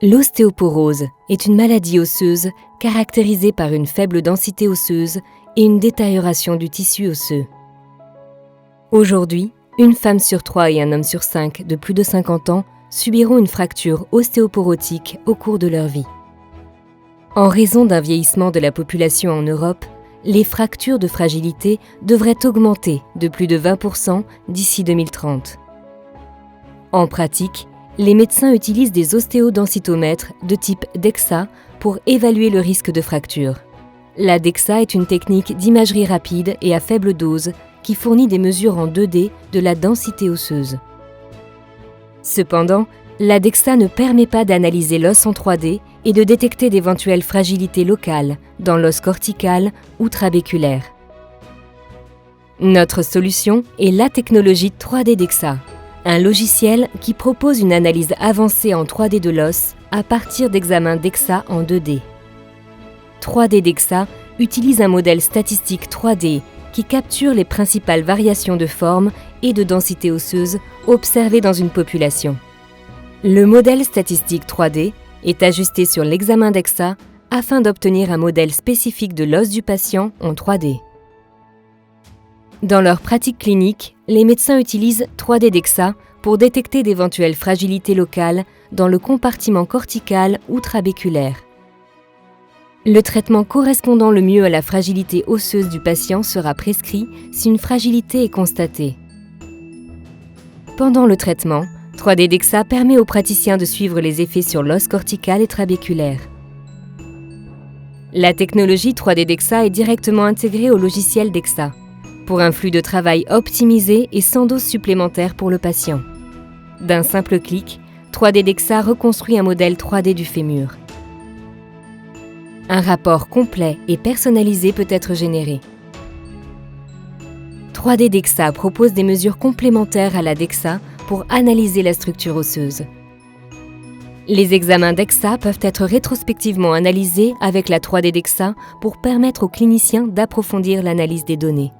L'ostéoporose est une maladie osseuse caractérisée par une faible densité osseuse et une détérioration du tissu osseux. Aujourd'hui, une femme sur 3 et un homme sur 5 de plus de 50 ans subiront une fracture ostéoporotique au cours de leur vie. En raison d'un vieillissement de la population en Europe, les fractures de fragilité devraient augmenter de plus de 20% d'ici 2030. En pratique, les médecins utilisent des ostéodensitomètres de type DEXA pour évaluer le risque de fracture. La DEXA est une technique d'imagerie rapide et à faible dose qui fournit des mesures en 2D de la densité osseuse. Cependant, la DEXA ne permet pas d'analyser l'os en 3D et de détecter d'éventuelles fragilités locales dans l'os cortical ou trabéculaire. Notre solution est la technologie 3D DEXA, un logiciel qui propose une analyse avancée en 3D de l'os à partir d'examens DEXA en 2D. 3D DEXA utilise un modèle statistique 3D qui capture les principales variations de forme et de densité osseuse observées dans une population. Le modèle statistique 3D est ajusté sur l'examen DEXA afin d'obtenir un modèle spécifique de l'os du patient en 3D. Dans leur pratique clinique, les médecins utilisent 3D DEXA pour détecter d'éventuelles fragilités locales dans le compartiment cortical ou trabéculaire. Le traitement correspondant le mieux à la fragilité osseuse du patient sera prescrit si une fragilité est constatée. Pendant le traitement, 3D DEXA permet aux praticiens de suivre les effets sur l'os cortical et trabéculaire. La technologie 3D DEXA est directement intégrée au logiciel DEXA, pour un flux de travail optimisé et sans dose supplémentaire pour le patient. D'un simple clic, 3D DEXA reconstruit un modèle 3D du fémur. Un rapport complet et personnalisé peut être généré. 3D DEXA propose des mesures complémentaires à la DEXA pour analyser la structure osseuse. Les examens DEXA peuvent être rétrospectivement analysés avec la 3D DEXA pour permettre aux cliniciens d'approfondir l'analyse des données.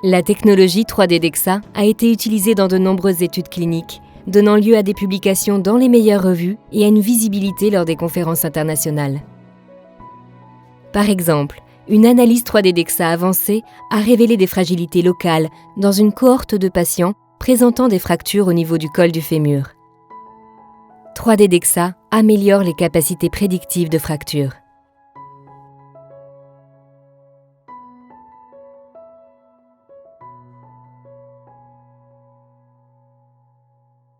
La technologie 3D DEXA a été utilisée dans de nombreuses études cliniques, donnant lieu à des publications dans les meilleures revues et à une visibilité lors des conférences internationales. Par exemple, une analyse 3D DEXA avancée a révélé des fragilités locales dans une cohorte de patients présentant des fractures au niveau du col du fémur. 3D DEXA améliore les capacités prédictives de fracture.